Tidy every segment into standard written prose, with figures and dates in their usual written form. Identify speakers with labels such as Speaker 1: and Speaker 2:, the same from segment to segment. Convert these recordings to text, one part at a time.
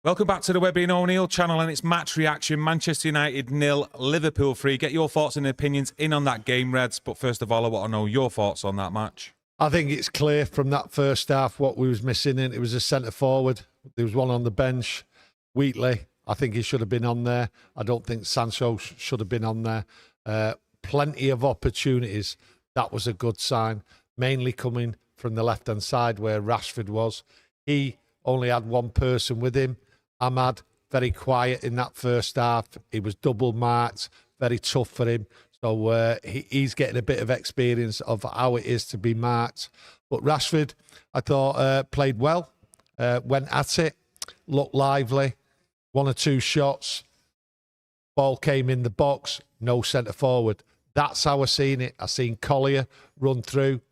Speaker 1: Welcome back to the Webby O'Neill channel, and it's match reaction. Manchester United 0, Liverpool 3. Get your thoughts and opinions in on that game, Reds. But first of all, I want to know your thoughts on that match.
Speaker 2: I think it's clear from that first half what we was missing in. It was a centre forward. There was one on the bench. Wheatley, I think he should have been on there. I don't think Sancho should have been on there. Plenty of opportunities. That was a good sign. Mainly coming from the left-hand side where Rashford was. He only had one person with him. Ahmad, very quiet in that first half. He was double marked, very tough for him. So he's getting a bit of experience of how it is to be marked. But Rashford, I thought, played well, went at it, looked lively, one or two shots. Ball came in the box, no centre forward. That's how I seen it. I seen Collyer run through.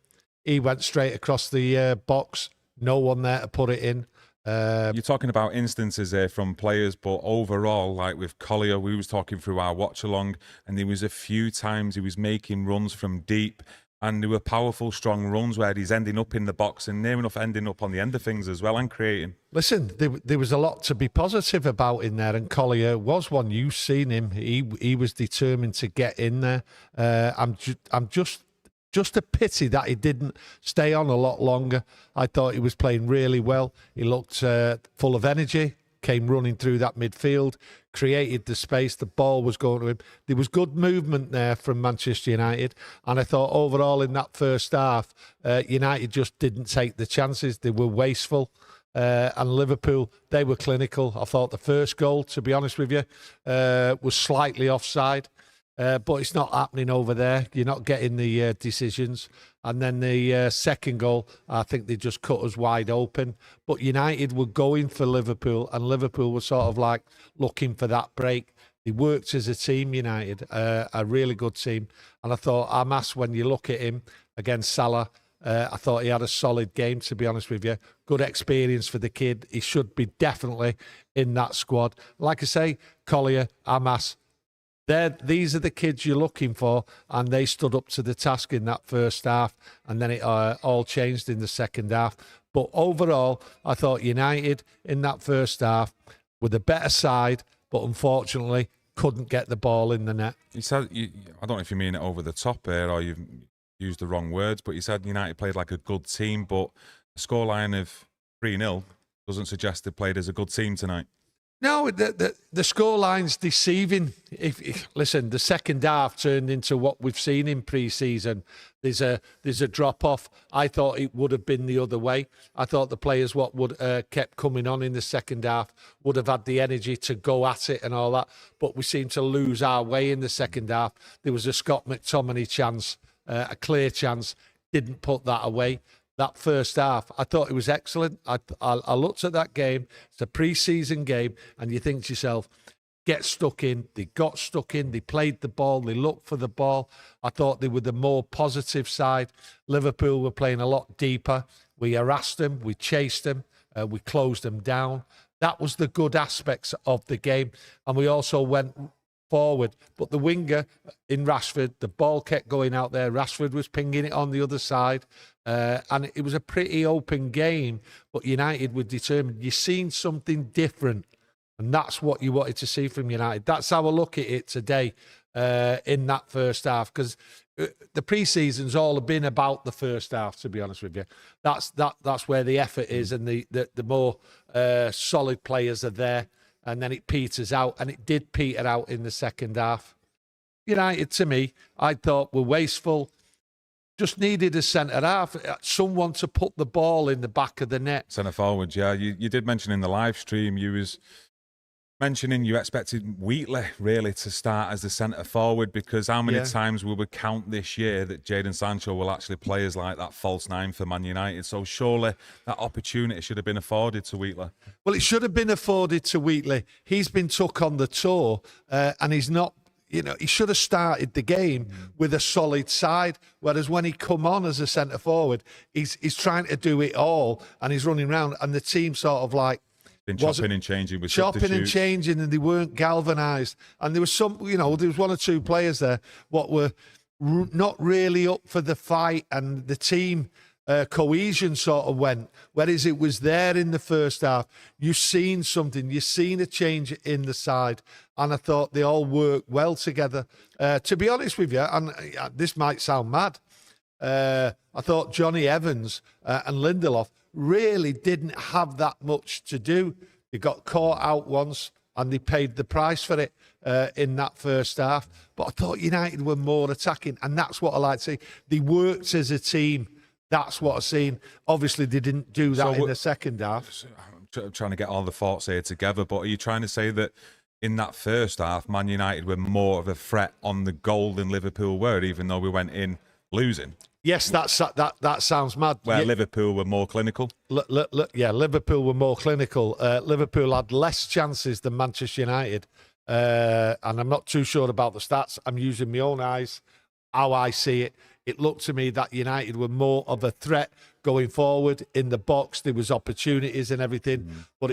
Speaker 2: He went straight across the box. No one there to put it in.
Speaker 1: You're talking about instances there from players, but overall, like with Collyer, we was talking through our watch along, and there was a few times he was making runs from deep, and there were powerful, strong runs where he's ending up in the box and near enough ending up on the end of things as well and creating.
Speaker 2: Listen, there was a lot to be positive about in there, and Collyer was one. You've seen him. He was determined to get in there. I'm just a pity that he didn't stay on a lot longer. I thought he was playing really well. He looked full of energy, came running through that midfield, created the space. The ball was going to him. There was good movement there from Manchester United. And I thought overall in that first half, United just didn't take the chances. They were wasteful. And Liverpool, they were clinical. I thought the first goal, to be honest with you, was slightly offside. But it's not happening over there. You're not getting the decisions. And then the second goal, I think they just cut us wide open. But United were going for Liverpool, and Liverpool were sort of like looking for that break. They worked as a team, United, a really good team. And I thought Amass, when you look at him against Salah, I thought he had a solid game, to be honest with you. Good experience for the kid. He should be definitely in that squad. Like I say, Collyer, Amass, these are the kids you're looking for, and they stood up to the task in that first half, and then it all changed in the second half. But overall, I thought United in that first half were the better side, but unfortunately couldn't get the ball in the net.
Speaker 1: You said, I don't know if you mean it over the top there or you've used the wrong words, but you said United played like a good team, but a scoreline of 3-0 doesn't suggest they played as a good team tonight.
Speaker 2: No, the scoreline's deceiving. Listen, the second half turned into what we've seen in pre-season. There's a drop-off. I thought it would have been the other way. I thought the players what would kept coming on in the second half would have had the energy to go at it and all that. But we seemed to lose our way in the second half. There was a Scott McTominay chance, a clear chance. Didn't put that away. That first half, I thought it was excellent. I looked at that game. It's a pre-season game, and you think to yourself, get stuck in. They got stuck in. They played the ball. They looked for the ball. I thought they were the more positive side. Liverpool were playing a lot deeper. We harassed them. We chased them. We closed them down. That was the good aspects of the game. And we also went forward, but the winger in Rashford, the ball kept going out there. Rashford was pinging it on the other side, and it was a pretty open game, but United were determined. You've seen something different, and that's what you wanted to see from United. That's how I look at it today in that first half, because the pre-season's all been about the first half, to be honest with you. That's where the effort is, and the more solid players are there. And then it peters out, and it did peter out in the second half. United, to me, I thought were wasteful. Just needed a centre half, someone to put the ball in the back of the net.
Speaker 1: Centre forward, yeah. You did mention in the live stream, you was mentioning you expected Wheatley really to start as the centre forward, because how many times we would count this year that Jadon Sancho will actually play as like that false nine for Man United. So surely that opportunity should have been afforded to Wheatley.
Speaker 2: Well, it should have been afforded to Wheatley. He's been took on the tour, and he's not. You know, he should have started the game with a solid side. Whereas when he come on as a centre forward, he's trying to do it all, and he's running around, and the team sort of like.
Speaker 1: Been chopping and changing with
Speaker 2: chopping and changing, and they weren't galvanised. And there was some, you know, there was one or two players there what were not really up for the fight, and the team cohesion sort of went, whereas it was there in the first half. You've seen something, you've seen a change in the side, and I thought they all worked well together. To be honest with you, and this might sound mad, I thought Johnny Evans and Lindelof really didn't have that much to do. They got caught out once and they paid the price for it in that first half. But I thought United were more attacking, and that's what I like to see. They worked as a team. That's what I've seen. Obviously, they didn't do that in the second half.
Speaker 1: I'm trying to get all the thoughts here together, but are you trying to say that in that first half, Man United were more of a threat on the goal than Liverpool were, even though we went in losing?
Speaker 2: Yes, that sounds mad.
Speaker 1: Where Liverpool were more clinical?
Speaker 2: Yeah, Liverpool were more clinical. Liverpool had less chances than Manchester United. And I'm not too sure about the stats. I'm using my own eyes, how I see it. It looked to me that United were more of a threat going forward in the box. There was opportunities and everything, but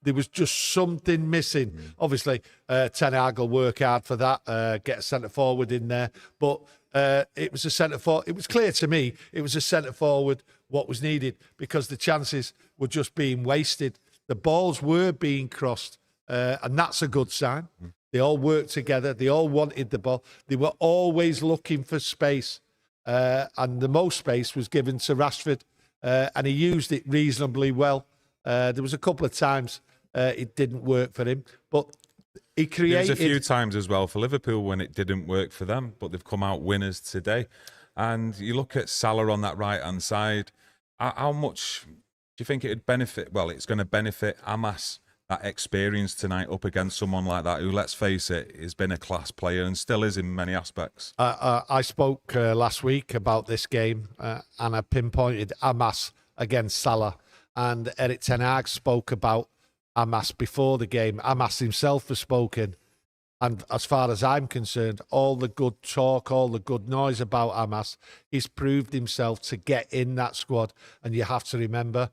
Speaker 2: there was just something missing. Obviously, Ten Hag will work hard for that, get a centre forward in there. But it was a centre forward. It was clear to me it was a centre forward what was needed, because the chances were just being wasted. The balls were being crossed, and that's a good sign. They all worked together. They all wanted the ball. They were always looking for space, and the most space was given to Rashford, and he used it reasonably well. There was a couple of times it didn't work for him, but he created...
Speaker 1: There was a few times as well for Liverpool when it didn't work for them, but they've come out winners today. And you look at Salah on that right-hand side, how much do you think it would benefit? Well, it's going to benefit Amass, that experience tonight up against someone like that who, let's face it, has been a class player and still is in many aspects.
Speaker 2: I spoke last week about this game and I pinpointed Amass against Salah, and Erik ten Hag spoke about Amass before the game. Amass himself has spoken, and as far as I'm concerned, all the good talk, all the good noise about Amass, he's proved himself to get in that squad. And you have to remember,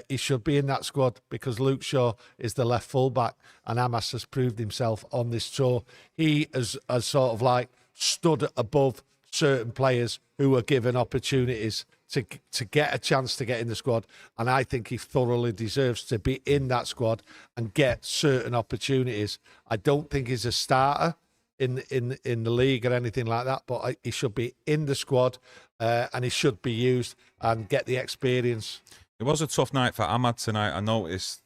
Speaker 2: he should be in that squad because Luke Shaw is the left fullback, and Amass has proved himself on this tour. He has sort of like stood above certain players who were given opportunities to get a chance to get in the squad, and I think he thoroughly deserves to be in that squad and get certain opportunities. I don't think he's a starter in the league or anything like that, but he should be in the squad and he should be used and get the experience.
Speaker 1: It was a tough night for Ahmad tonight. I noticed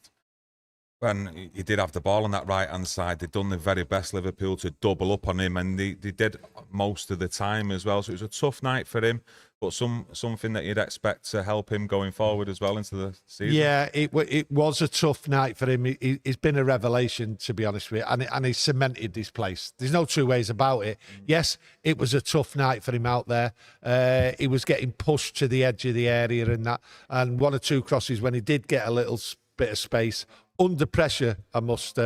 Speaker 1: when he did have the ball on that right-hand side, they'd done the very best, Liverpool, to double up on him, and they did most of the time as well. So it was a tough night for him, but something that you'd expect to help him going forward as well into the season.
Speaker 2: Yeah, it was a tough night for him. He's been a revelation, to be honest with you, and he cemented his place. There's no two ways about it. Yes, it was a tough night for him out there. He was getting pushed to the edge of the area and one or two crosses when he did get a little bit of space. Under pressure, I must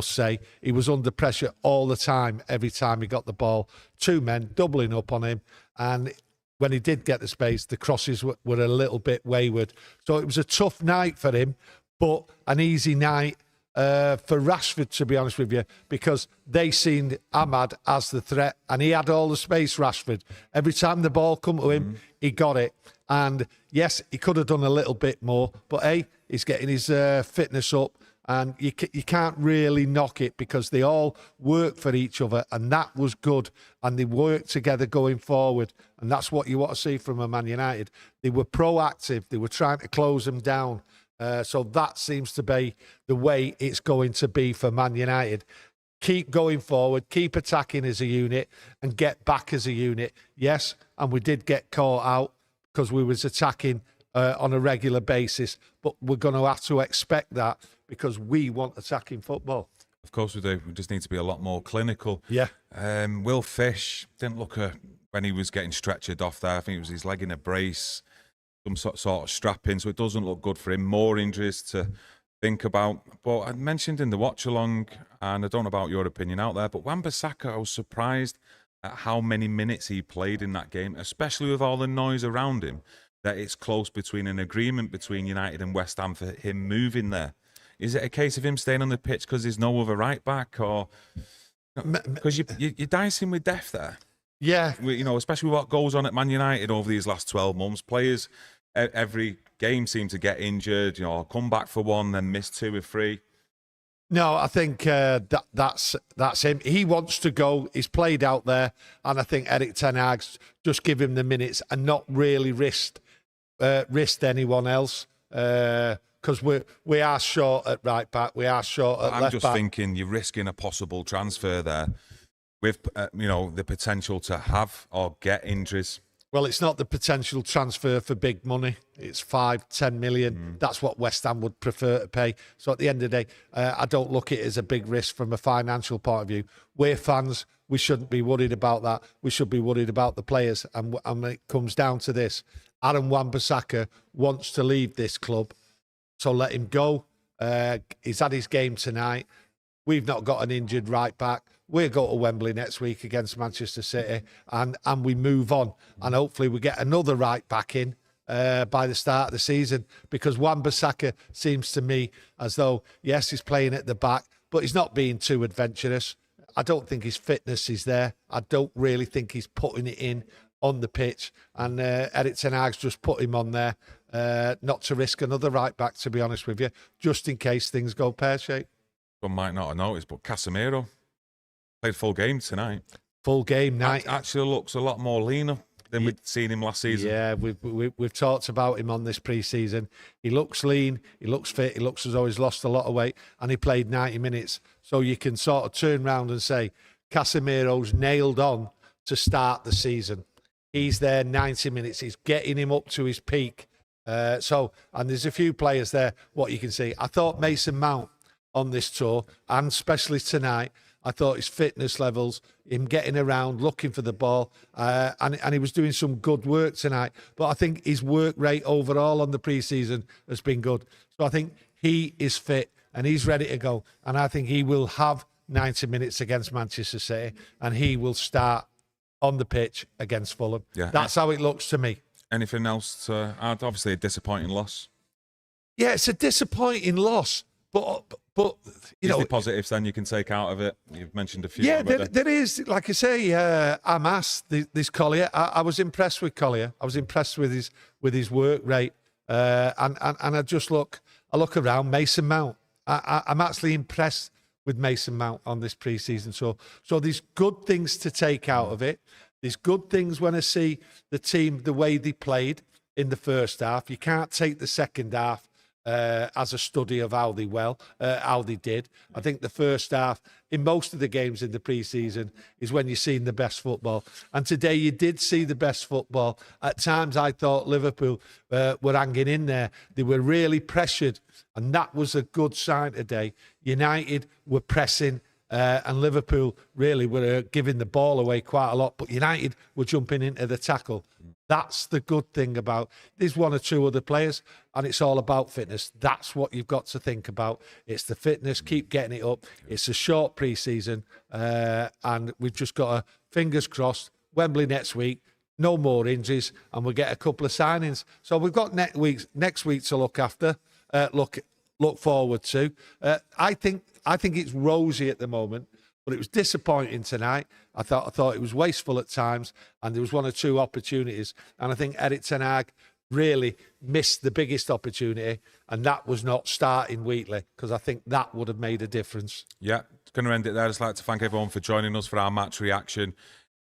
Speaker 2: say. He was under pressure all the time, every time he got the ball. Two men doubling up on him. And when he did get the space, the crosses were a little bit wayward. So it was a tough night for him, but an easy night for Rashford, to be honest with you, because they seen Ahmad as the threat, and he had all the space, Rashford. Every time the ball come to him, he got it. And yes, he could have done a little bit more, but hey, he's getting his fitness up, and you can't really knock it because they all work for each other, and that was good. And they worked together going forward, and that's what you want to see from a Man United. They were proactive. They were trying to close them down. So that seems to be the way it's going to be for Man United. Keep going forward, keep attacking as a unit, and get back as a unit. Yes, and we did get caught out because we was attacking on a regular basis, but we're going to have to expect that because we want attacking football.
Speaker 1: Of course we do. We just need to be a lot more clinical.
Speaker 2: Yeah.
Speaker 1: Will Fish didn't look when he was getting stretchered off there. I think it was his leg in a brace, some sort of strapping, so it doesn't look good for him. More injuries to think about. But I mentioned in the watch along, and I don't know about your opinion out there, but Wan-Bissaka, I was surprised at how many minutes he played in that game, especially with all the noise around him, that it's close between an agreement between United and West Ham for him moving there. Is it a case of him staying on the pitch because there's no other right back, or because you're dicing with death there?
Speaker 2: Yeah.
Speaker 1: You know, especially what goes on at Man United over these last 12 months. Players, every game seem to get injured, you know, come back for one, then miss 2 or 3.
Speaker 2: No, I think that's him. He wants to go. He's played out there, and I think Erik ten Hag's just give him the minutes and not really risk anyone else because we are short at right back. We are short at left back.
Speaker 1: I'm just thinking you're risking a possible transfer there with you know, the potential to have or get injuries.
Speaker 2: Well, it's not the potential transfer for big money. It's 5-10 million. That's what West Ham would prefer to pay. So at the end of the day, I don't look at it as a big risk from a financial point of view. We're fans. We shouldn't be worried about that. We should be worried about the players. And when it comes down to this, Aaron Wan-Bissaka wants to leave this club. So let him go. He's had his game tonight. We've not got an injured right back. We'll go to Wembley next week against Manchester City and we move on. And hopefully we get another right back in by the start of the season, because Wan-Bissaka seems to me as though, yes, he's playing at the back, but he's not being too adventurous. I don't think his fitness is there. I don't really think he's putting it in on the pitch. And Erik ten Hag's just put him on there not to risk another right back, to be honest with you, just in case things go pear-shaped.
Speaker 1: One might not have noticed, but Casemiro played full game tonight.
Speaker 2: Full game night.
Speaker 1: Actually looks a lot more leaner than we'd seen him last season.
Speaker 2: Yeah, we've talked about him on this pre-season. He looks lean, he looks fit, he looks as though he's lost a lot of weight, and he played 90 minutes. So you can sort of turn around and say Casemiro's nailed on to start the season. He's there 90 minutes. He's getting him up to his peak. And there's a few players there, what you can see. I thought Mason Mount on this tour, and especially tonight, I thought his fitness levels, him getting around, looking for the ball, and he was doing some good work tonight. But I think his work rate overall on the pre-season has been good. So I think he is fit and he's ready to go. And I think he will have 90 minutes against Manchester City and he will start on the pitch against Fulham. Yeah. That's how it looks to me.
Speaker 1: Anything else to add? Obviously a disappointing loss.
Speaker 2: Yeah, it's a disappointing loss. But you know,
Speaker 1: the positives then you can take out of it. You've mentioned a few.
Speaker 2: Yeah, there is. Like I say, Amass, this Collyer. I was impressed with Collyer. I was impressed with his work rate. And I look around Mason Mount. I'm actually impressed with Mason Mount on this pre-season. So there's good things to take out of it. There's good things when I see the team the way they played in the first half. You can't take the second half as a study of how they did. I think the first half in most of the games in the pre-season is when you're seeing the best football. And today you did see the best football. At times I thought Liverpool were hanging in there. They were really pressured, and that was a good sign today. United were pressing, and Liverpool really were giving the ball away quite a lot, but United were jumping into the tackle. That's the good thing about there's one or two other players, and it's all about fitness. That's what you've got to think about. It's the fitness, keep getting it up. It's a short pre-season, and we've just got a fingers crossed, Wembley next week, no more injuries, and we'll get a couple of signings. So we've got next week to look after, look forward to. I think it's rosy at the moment, but it was disappointing tonight. I thought it was wasteful at times, and there was one or two opportunities. And I think Erik ten Hag really missed the biggest opportunity, and that was not starting Wheatley, because I think that would have made a difference. Yeah,
Speaker 1: going to end it there. I'd just like to thank everyone for joining us for our match reaction.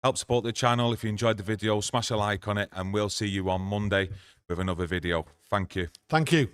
Speaker 1: Help support the channel. If you enjoyed the video, smash a like on it, and we'll see you on Monday with another video. Thank you.
Speaker 2: Thank you.